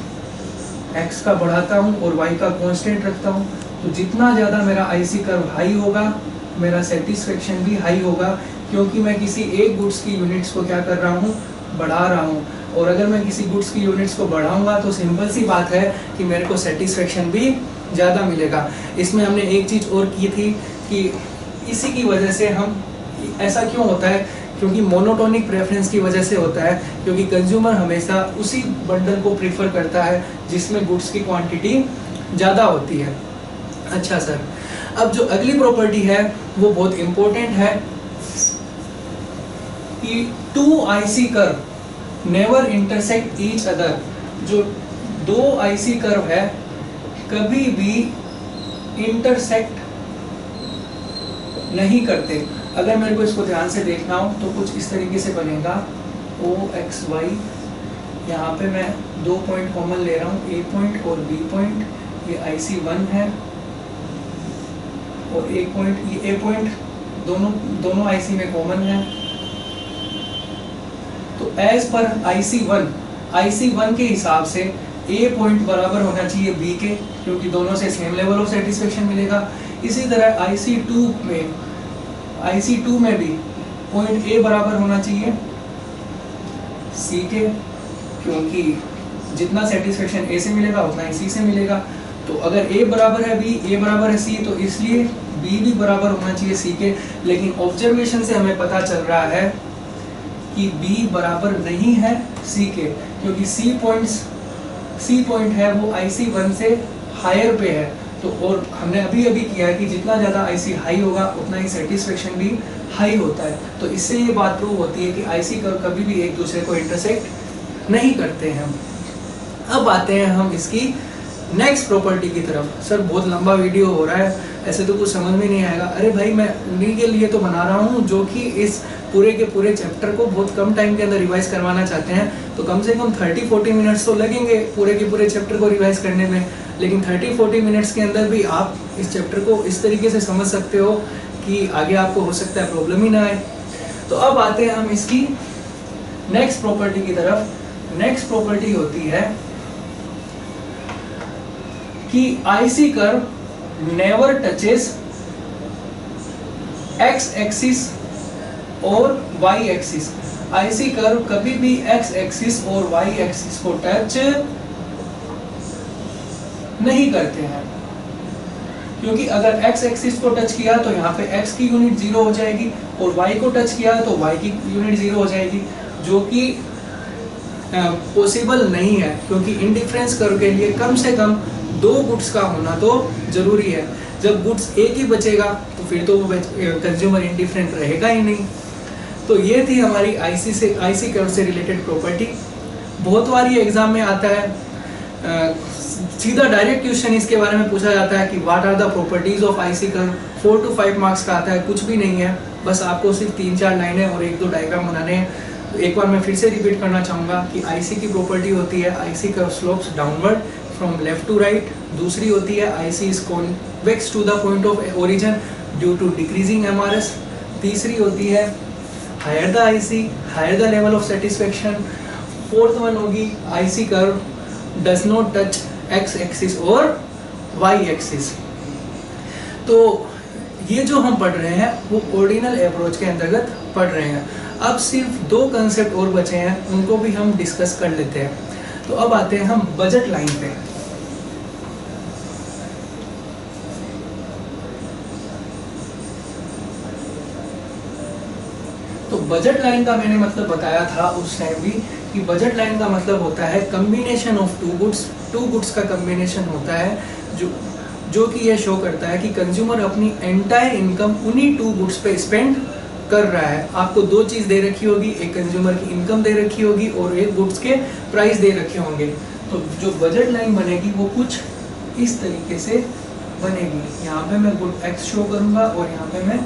Speaker 1: एक्स का बढ़ाता हूँ और वाई का कांस्टेंट रखता हूँ। तो जितना ज़्यादा मेरा IC कर्व हाई होगा मेरा सेटिस्फेक्शन भी हाई होगा, क्योंकि मैं किसी एक गुड्स की यूनिट्स को क्या कर रहा हूँ, बढ़ा रहा हूँ। और अगर मैं किसी गुड्स की यूनिट्स को बढ़ाऊंगा तो सिंपल सी बात है कि मेरे को सेटिस्फेक्शन भी ज़्यादा मिलेगा। इसमें हमने एक चीज़ और की थी कि इसी की वजह से हम, ऐसा क्यों होता है, क्योंकि मोनोटोनिक प्रेफरेंस की वजह से होता है, क्योंकि कंज्यूमर हमेशा उसी बंडल को प्रीफर करता है जिसमें गुड्स की क्वांटिटी ज़्यादा होती है। अच्छा सर, अब जो अगली प्रॉपर्टी है वो बहुत इम्पोर्टेंट है कि 2 IC curve never intersect each other. जो 2 IC कर्व है कभी भी इंटरसेक्ट नहीं करते। अगर मेरे को इसको ध्यान से देखना हो तो कुछ इस तरीके से बनेगा OXY। यहाँ पे मैं 2 पॉइंट कॉमन ले रहा हूँ, A पॉइंट और B पॉइंट। ये IC1 है और A पॉइंट, ये A पॉइंट, दोनों IC में कॉमन है। तो एज पर IC1 के हिसाब से A पॉइंट बराबर होना चाहिए B के, क्योंकि दोनों से सेम लेवल ऑफ सेटिस्फेक्शन मिलेगा। इसी तरह IC2 में भी पॉइंट A बराबर होना चाहिए C के, क्योंकि जितना सेटिस्फेक्शन A से मिलेगा उतना ही C से मिलेगा। तो अगर A बराबर है B, A बराबर है C, तो इसलिए B भी बराबर होना चाहिए C के। लेकिन ऑब्जर्वेशन से हमें पता चल रहा है कि B बराबर नहीं है C के, क्योंकि C पॉइंट है वो IC1 से हायर पे है। तो और हमने अभी किया है कि जितना ज़्यादा IC हाई होगा उतना ही सेटिस्फेक्शन भी हाई होता है। तो इससे ये बात प्रूव होती है कि IC कर्व कभी भी एक दूसरे को इंटरसेक्ट नहीं करते हैं। अब आते हैं हम इसकी नेक्स्ट प्रॉपर्टी की तरफ। सर बहुत लंबा वीडियो हो रहा है, ऐसे तो कुछ समझ में नहीं आएगा। अरे भाई, मैं उन्हीं के लिए तो बना रहा हूँ जो कि इस पूरे के पूरे चैप्टर को बहुत कम टाइम के अंदर रिवाइज करवाना चाहते हैं। तो कम से कम 30-40 मिनट्स तो लगेंगे पूरे के पूरे चैप्टर को रिवाइज करने में, लेकिन 30-40 मिनट्स के अंदर भी आप इस चैप्टर को इस तरीके से समझ सकते हो कि आगे आपको हो सकता है प्रॉब्लम ही ना आए। तो अब आते हैं हम इसकी नेक्स्ट प्रॉपर्टी की तरफ। नेक्स्ट प्रॉपर्टी होती है कि IC curve never touches X axis और Y एक्सिस। IC कर्व कभी भी X एक्सिस और Y एक्सिस को टच नहीं करते हैं, क्योंकि अगर X एक्सिस को टच किया तो यहाँ पे X की यूनिट 0 हो जाएगी और Y को टच किया तो Y की यूनिट 0 हो जाएगी, जो कि पॉसिबल नहीं है, क्योंकि इंडिफरेंस कर्व के लिए कम से कम 2 गुड्स का होना तो जरूरी है। जब गुड्स एक ही बचेगा तो फिर तो वो कंज्यूमर इंडिफरेंट रहेगा ही नहीं। तो ये थी हमारी IC कर्व से रिलेटेड प्रॉपर्टी। बहुत बार ये एग्जाम में आता है, सीधा डायरेक्ट क्वेश्चन इसके बारे में पूछा जाता है कि what are the properties of IC curve. 4 to 5 marks का आता है, कुछ भी नहीं है, बस आपको सिर्फ 3-4 लाइनें और 1-2 डायग्राम बनाने हैं। तो एक बार मैं फिर से रिपीट करना चाहूँगा कि IC की प्रॉपर्टी होती है IC curve slopes downward from left to right. दूसरी होती है IC is convex to the point of origin due to decreasing MRS। तीसरी होती है higher the IC higher the level of satisfaction. Fourth one होगी IC curve does not touch X axis और Y axis. तो ये जो हम पढ़ रहे हैं वो ऑर्डिनल अप्रोच के अंतर्गत पढ़ रहे हैं। अब सिर्फ 2 कंसेप्ट और बचे हैं, उनको भी हम डिस्कस कर लेते हैं। तो अब आते हैं हम बजट लाइन पे। तो बजट लाइन का मैंने मतलब बताया था उस टाइम भी कि बजट लाइन का मतलब होता है कम्बिनेशन ऑफ 2 गुड्स। 2 गुड्स का कम्बिनेशन होता है जो कि ये शो करता है कि कंज्यूमर अपनी एंटायर इनकम उन्हीं 2 गुड्स पे स्पेंड कर रहा है। आपको 2 चीज़ दे रखी होगी, एक कंज्यूमर की इनकम दे रखी होगी और एक गुड्स के प्राइस दे रखे होंगे। तो जो बजट लाइन बनेगी वो कुछ इस तरीके से बनेगी। यहाँ पे मैं गुड X शो करूँगा और यहाँ पे मैं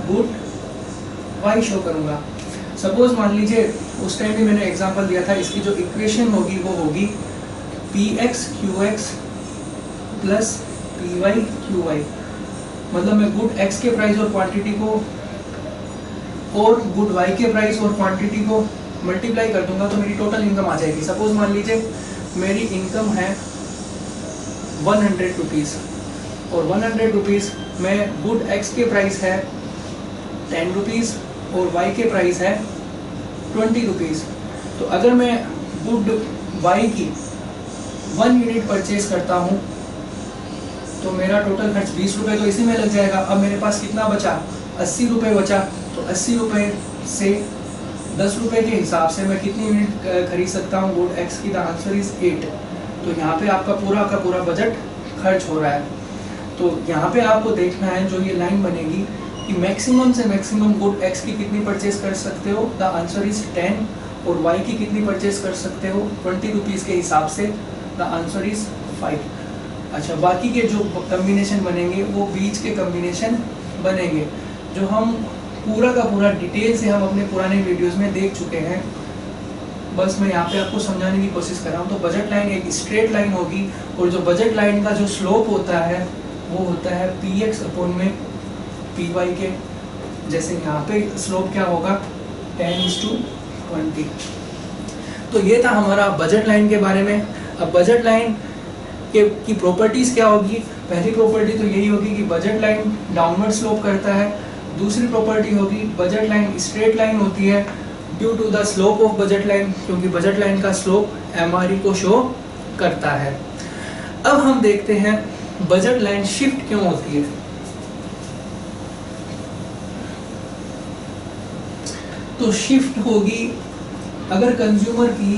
Speaker 1: गुड Y शो करूँगा। सपोज मान लीजिए उस टाइम भी मैंने एग्जांपल दिया था, इसकी जो इक्वेशन होगी वो होगी PX QX plus PY QY। मतलब मैं गुड X के प्राइस और क्वांटिटी को और गुड Y के प्राइस और क्वांटिटी को मल्टीप्लाई कर दूंगा तो मेरी टोटल इनकम आ जाएगी। सपोज मान लीजिए मेरी इनकम है 100 रुपीज़ और 100 रुपीज़ में गुड X के प्राइस है 10 रुपीज़ और Y के प्राइस है 20 रुपीज़। तो अगर मैं गुड Y की 1 यूनिट परचेज करता हूँ तो मेरा टोटल खर्च 20 रुपये तो इसी में लग जाएगा। अब मेरे पास कितना बचा, 80 रुपये बचा। तो 80 रुपये से 10 रुपये के हिसाब से मैं कितनी यूनिट खरीद सकता हूँ गुड X की? The answer is 8। तो यहाँ पे आपका पूरा का पूरा बजट खर्च हो रहा है। तो यहाँ पे आपको देखना है जो ये लाइन बनेगी कि मैक्सिमम से मैक्सिमम गुड X की कितनी परचेज कर सकते हो? The answer is 10। और Y की कितनी परचेज कर सकते हो 20 रुपीज़ के हिसाब से? The answer is 5। अच्छा, बाकी के जो कम्बिनेशन बनेंगे वो बीच के कम्बिनेशन बनेंगे जो हम पूरा का पूरा डिटेल से हम अपने पुराने वीडियोस में देख चुके हैं। बस मैं यहाँ पे आपको समझाने की कोशिश कर रहा हूँ। तो बजट लाइन एक स्ट्रेट लाइन होगी और जो बजट लाइन का जो स्लोप होता है वो होता है PX अपॉन में PY के। जैसे यहाँ पे स्लोप क्या होगा 10:20। तो ये था हमारा बजट लाइन के बारे में। अब बजट लाइन की प्रॉपर्टीज़ क्या होगी? पहली प्रॉपर्टी तो यही होगी कि बजट लाइन डाउनवर्ड स्लोप करता है। दूसरी प्रॉपर्टी होगी बजट लाइन स्ट्रेट लाइन होती है due to the slope of budget line, क्योंकि बजट लाइन का स्लोप MRE को शो करता है। अब हम देखते हैं बजट लाइन शिफ्ट क्यों होती है। तो शिफ्ट होगी, अगर कंज्यूमर की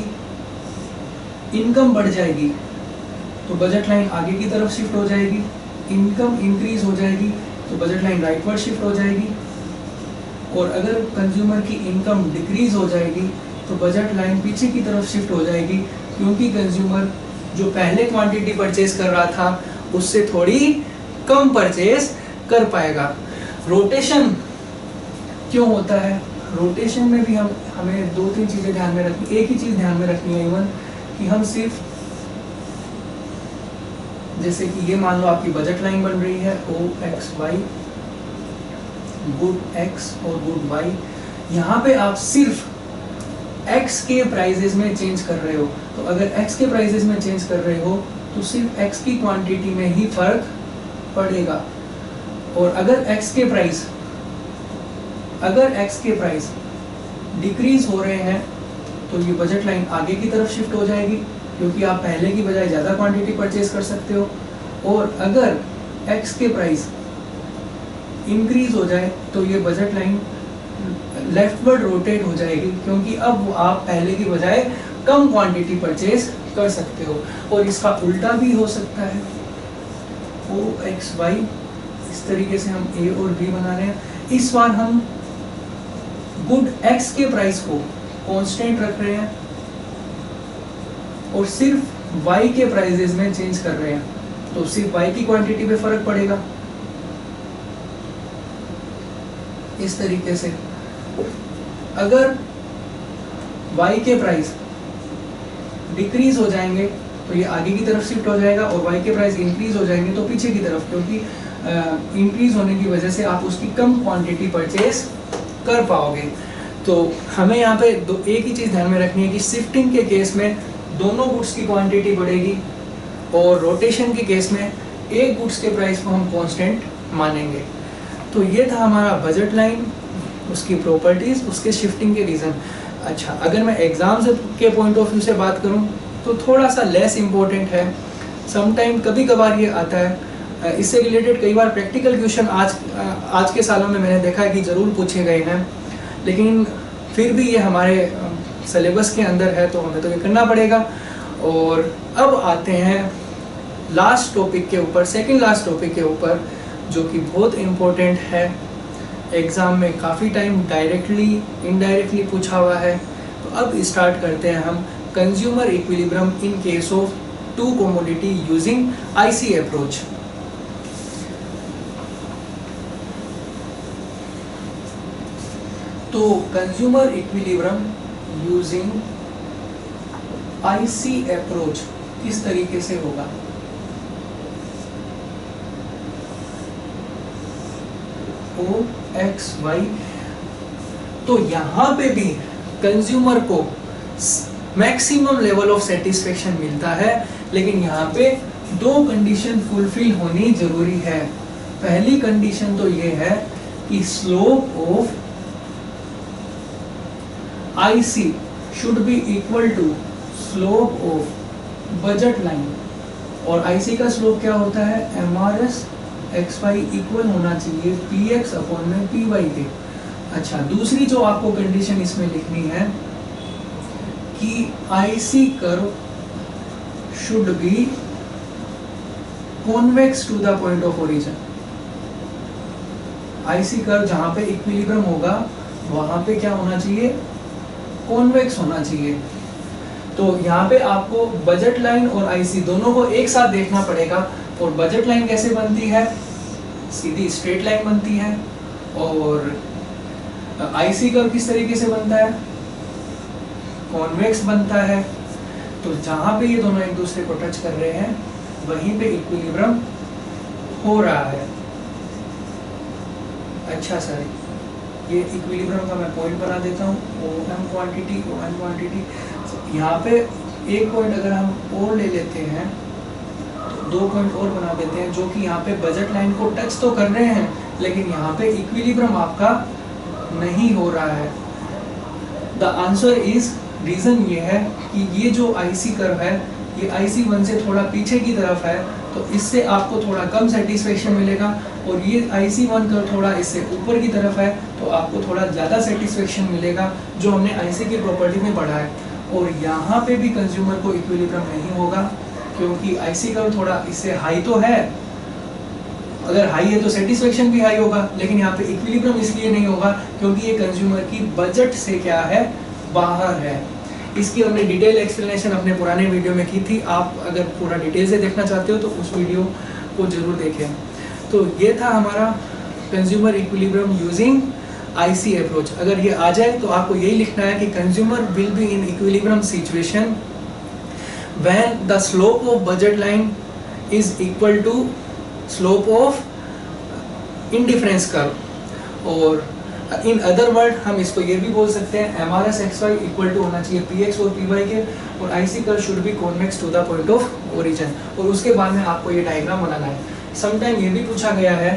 Speaker 1: इनकम बढ़ जाएगी तो बजट लाइन आगे की तरफ शिफ्ट हो जाएगी, इनकम इंक्रीज हो जाएगी तो बजट लाइन राइटवर्ड शिफ्ट हो जाएगी, और अगर कंज्यूमर की इनकम डिक्रीज हो जाएगी तो बजट लाइन पीछे की तरफ शिफ्ट हो जाएगी, क्योंकि कंज्यूमर जो पहले क्वांटिटी परचेज कर रहा था उससे थोड़ी कम परचेज कर पाएगा। रोटेशन क्यों होता है? रोटेशन में भी हमें 2-3 चीजें ध्यान में रखनी, एक ही चीज ध्यान में रखनी है इवन कि हम सिर्फ, जैसे कि ये मान लो आपकी बजट लाइन बन रही है OXY, गुड X और गुड Y, यहाँ पे आप सिर्फ X के प्राइजेस में चेंज कर रहे हो, तो अगर X के प्राइजेस में चेंज कर रहे हो तो सिर्फ X की क्वांटिटी में ही फर्क पड़ेगा, और अगर X के प्राइस डिक्रीज हो रहे हैं तो ये बजट लाइन आगे की तरफ शिफ्ट हो जाएगी, क्योंकि आप पहले की बजाय ज़्यादा क्वांटिटी परचेज कर सकते हो, और अगर X के प्राइस इंक्रीज हो जाए तो ये बजट लाइन लेफ्टवर्ड रोटेट हो जाएगी, क्योंकि अब आप पहले की बजाय कम क्वांटिटी परचेज कर सकते हो। और इसका उल्टा भी हो सकता है, OXY, इस तरीके से हम A और B बना रहे हैं। इस बार हम गुड X के प्राइस को कांस्टेंट रख रहे हैं और सिर्फ Y के प्राइजेस में चेंज कर रहे हैं, तो सिर्फ Y की क्वांटिटी पे फर्क पड़ेगा। इस तरीके से अगर Y के प्राइस डिक्रीज हो जाएंगे तो ये आगे की तरफ शिफ्ट हो जाएगा, और Y के प्राइस इंक्रीज हो जाएंगे तो पीछे की तरफ, क्योंकि इंक्रीज होने की वजह से आप उसकी कम क्वांटिटी परचेज कर पाओगे। तो हमें यहाँ पे एक ही चीज़ ध्यान में रखनी है कि शिफ्टिंग के केस में दोनों गुड्स की क्वांटिटी बढ़ेगी, और रोटेशन के केस में एक गुड्स के प्राइस को हम कांस्टेंट मानेंगे। तो ये था हमारा बजट लाइन, उसकी प्रॉपर्टीज, उसके शिफ्टिंग के रीज़न। अच्छा, अगर मैं एग्जाम के पॉइंट ऑफ व्यू से बात करूं तो थोड़ा सा लेस इम्पोर्टेंट है। समटाइम कभी कभार ये आता है, इससे रिलेटेड कई बार प्रैक्टिकल क्वेश्चन आज के सालों में मैंने देखा है कि ज़रूर पूछे गए हैं, लेकिन फिर भी ये हमारे सिलेबस के अंदर है तो हमें तो ये करना पड़ेगा। और अब आते हैं लास्ट टॉपिक के ऊपर, सेकंड लास्ट टॉपिक के ऊपर, जो कि बहुत इम्पोर्टेंट है, एग्ज़ाम में काफ़ी टाइम डायरेक्टली इनडायरेक्टली पूछा हुआ है। तो अब स्टार्ट करते हैं हम consumer equilibrium in case of two commodity using IC approach. तो consumer equilibrium using IC approach किस तरीके से होगा? OXY, तो यहाँ पे भी कंज्यूमर को मैक्सिमम लेवल ऑफ सेटिस्फेक्शन मिलता है, लेकिन यहाँ पे 2 कंडीशन फुलफिल होनी जरूरी है। पहली कंडीशन तो ये है कि slope of IC should be equal to slope of budget line, और IC का स्लोप क्या होता है? MRS XY इक्वल होना चाहिए PX अपॉन में PY के। अच्छा, दूसरी जो आपको कंडीशन इसमें लिखनी है कि IC curve should be convex to the point of origin. IC curve जहां पे इक्विलिब्रियम होगा वहां पे क्या होना चाहिए? कॉन्वेक्स होना चाहिए। तो यहाँ पे आपको बजट लाइन और IC दोनों को एक साथ देखना पड़ेगा। और बजट लाइन कैसे बनती है? सीधी स्ट्रेट लाइन बनती है। और IC कर्व किस तरीके से बनता है? कॉन्वेक्स बनता है। तो जहाँ पे ये दोनों एक दूसरे को टच कर रहे हैं वहीं पे इक्विलिब्रियम हो रहा है। अच्छा सर, ये इक्विलिब्रियम का मैं पॉइंट बना देता हूँ, OM क्वांटिटी। यहाँ पे एक पॉइंट अगर हम और ले लेते हैं तो 2 पॉइंट और बना देते हैं, जो कि यहाँ पे बजट लाइन को टच तो कर रहे हैं, लेकिन यहाँ पे इक्विलिब्रियम आपका नहीं हो रहा है। द आंसर इज, रीज़न ये है कि ये जो IC कर्व है ये IC1 से थोड़ा पीछे की तरफ है, तो इससे आपको थोड़ा कम सेटिस्फेक्शन मिलेगा, और ये IC1 का थोड़ा इससे ऊपर की तरफ है तो आपको थोड़ा ज़्यादा सेटिस्फेक्शन मिलेगा जो हमने IC की प्रॉपर्टी में पढ़ा है। और यहाँ पे भी कंज्यूमर को इक्विलिब्रियम नहीं होगा क्योंकि IC कर्व थोड़ा इससे हाई तो है, अगर हाई है तो सेटिस्फेक्शन भी हाई होगा, लेकिन यहाँ पे इक्विलिब्रियम इसलिए नहीं होगा क्योंकि ये कंज्यूमर की बजट से क्या है, बाहर है। इसकी हमने डिटेल एक्सप्लेनेशन अपने पुराने वीडियो में की थी, आप अगर पूरा डिटेल से देखना चाहते हो तो उस वीडियो को जरूर देखें। तो ये था हमारा consumer equilibrium using IC approach. अगर ये आ जाए तो आपको यही लिखना है कि consumer will be in equilibrium situation when the slope of budget line is equal to slope of indifference curve. और इन अदर वर्ड हम इसको ये भी बोल सकते हैं MRS XY इक्वल टू होना चाहिए PX और PY के, और IC curve should be convex to the point of origin. और उसके बाद में आपको ये डायग्राम बनाना है। समटाइम ये भी पूछा गया है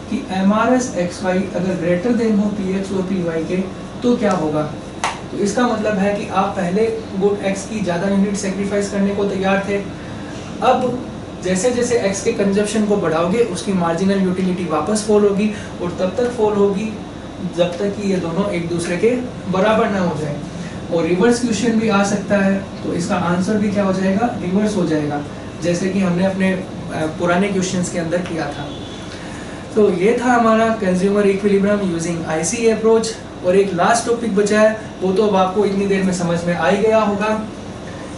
Speaker 1: कि MRS XY अगर ग्रेटर देन हो PX और PY के तो क्या होगा। तो इसका मतलब है कि आप पहले गुड X की ज़्यादा यूनिट सेक्रीफाइस करने को तैयार थे, अब जैसे जैसे X के कंजप्शन को बढ़ाओगे उसकी मार्जिनल यूटिलिटी वापस फॉल होगी, और तब तक फॉल होगी जब तक कि ये दोनों एक दूसरे के बराबर ना हो जाए। और रिवर्स क्वेश्चन भी आ सकता है, तो इसका आंसर भी क्या हो जाएगा, रिवर्स हो जाएगा, जैसे कि हमने अपने पुराने क्वेश्चंस के अंदर किया था। तो ये था हमारा consumer equilibrium using IC approach. और एक लास्ट टॉपिक बचा है, वो तो अब आपको इतनी देर में समझ में आ ही गया होगा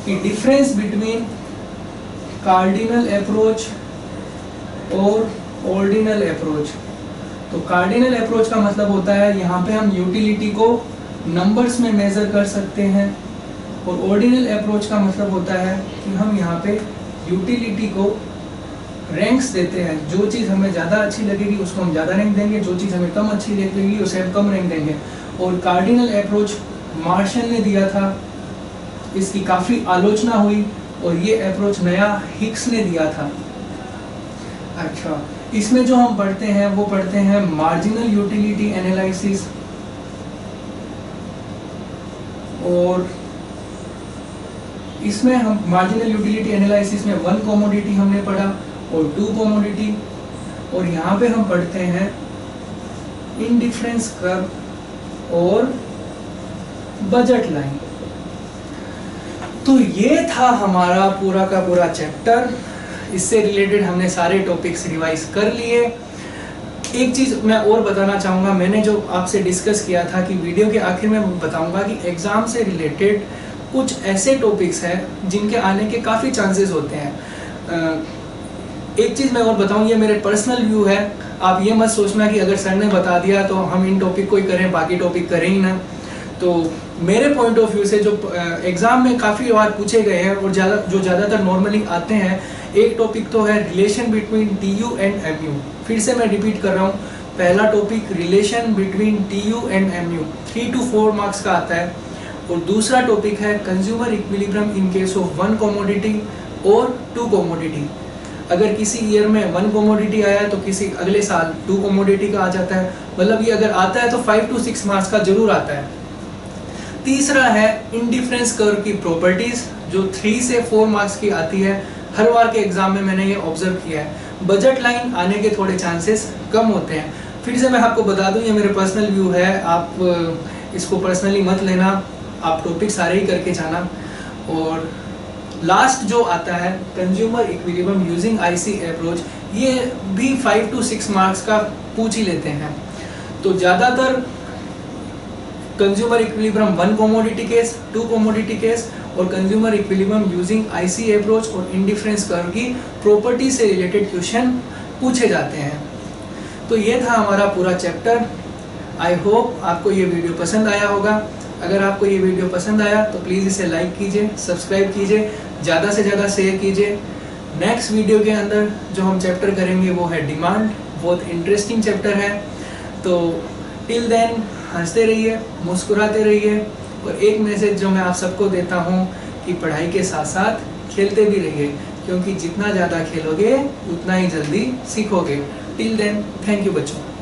Speaker 1: कि डिफरेंस बिटवीन कार्डिनल अप्रोच और ऑर्डिनल अप्रोच। तो कार्डिनल अप्रोच का मतलब होता है यहाँ पे हम यूटिलिटी को नंबर्स में मेजर कर सकते हैं, और ऑर्डिनल अप्रोच का मतलब होता है कि हम यहाँ पे यूटिलिटी को रैंक्स देते हैं। जो चीज़ हमें ज़्यादा अच्छी लगेगी उसको हम ज़्यादा रैंक देंगे, जो चीज़ हमें कम अच्छी लगेगी उसे हम कम रैंक देंगे। और कार्डिनल अप्रोच मार्शल ने दिया था, इसकी काफ़ी आलोचना हुई, और ये अप्रोच नया हिक्स ने दिया था। अच्छा, इसमें जो हम पढ़ते हैं वो पढ़ते हैं मार्जिनल यूटिलिटी एनालिसिस, और इसमें हम मार्जिनल यूटिलिटी एनालिसिस में 1 कमोडिटी हमने पढ़ा और 2 कमोडिटी, और यहाँ पे हम पढ़ते हैं इंडिफरेंस कर्व और बजट लाइन। तो ये था हमारा पूरा का पूरा चैप्टर। इससे रिलेटेड हमने सारे टॉपिक्स रिवाइज कर लिए। एक चीज़ मैं और बताना चाहूँगा, मैंने जो आपसे डिस्कस किया था कि वीडियो के आखिर में बताऊँगा कि एग्ज़ाम से रिलेटेड कुछ ऐसे टॉपिक्स हैं जिनके आने के काफ़ी चांसेस होते हैं। एक चीज़ मैं और बताऊँ, ये मेरे पर्सनल व्यू है, आप ये मत सोचना कि अगर सर ने बता दिया तो हम इन टॉपिक को ही करें, बाकी टॉपिक करें ही ना। तो मेरे पॉइंट ऑफ व्यू से जो एग्ज़ाम में काफ़ी बार पूछे गए हैं और ज़्यादातर नॉर्मली आते हैं, एक टॉपिक तो है relation between TU and MU। फिर से मैं रिपीट कर रहा हूँ, पहला topic relation between TU and MU 3 to 4 marks का आता है, और दूसरा टॉपिक है consumer equilibrium in case of 1 commodity और 2 कमोडिटी। अगर किसी ईयर में 1 कमोडिटी आया है तो किसी अगले साल 2 कमोडिटी का आ जाता है, मतलब ये अगर आता है तो 5 to 6 मार्क्स का जरूर आता है। तीसरा है इंडिफरेंस कर्व की प्रॉपर्टीज, जो 3 से 4 मार्क्स की आती है, हर बार के एग्जाम में मैंने ये ऑब्जर्व किया है। बजट लाइन आने के थोड़े चांसेस कम होते हैं। फिर से मैं आपको बता दूं, ये मेरे पर्सनल व्यू है, आप इसको पर्सनली मत लेना, आप टॉपिक सारे ही करके जाना। और लास्ट जो आता है consumer equilibrium using IC approach, ये भी 5 to 6 मार्क्स का पूछ ही लेते हैं। तो ज़्यादातर consumer equilibrium 1 commodity case, 2 commodity case, और consumer equilibrium using IC approach और इंडिफरेंस कर्व की प्रॉपर्टी से रिलेटेड क्वेश्चन पूछे जाते हैं। तो ये था हमारा पूरा चैप्टर। आई होप आपको ये वीडियो पसंद आया होगा। अगर आपको ये वीडियो पसंद आया तो प्लीज़ इसे लाइक कीजिए, सब्सक्राइब कीजिए, ज़्यादा से ज़्यादा शेयर कीजिए। नेक्स्ट वीडियो के अंदर जो हम चैप्टर करेंगे वो है डिमांड, बहुत इंटरेस्टिंग चैप्टर है। तो टिल देन हंसते रहिए, मुस्कुराते रहिए, और एक मैसेज जो मैं आप सबको देता हूँ कि पढ़ाई के साथ साथ खेलते भी रहिए, क्योंकि जितना ज़्यादा खेलोगे उतना ही जल्दी सीखोगे। टिल देन, थैंक यू बच्चों।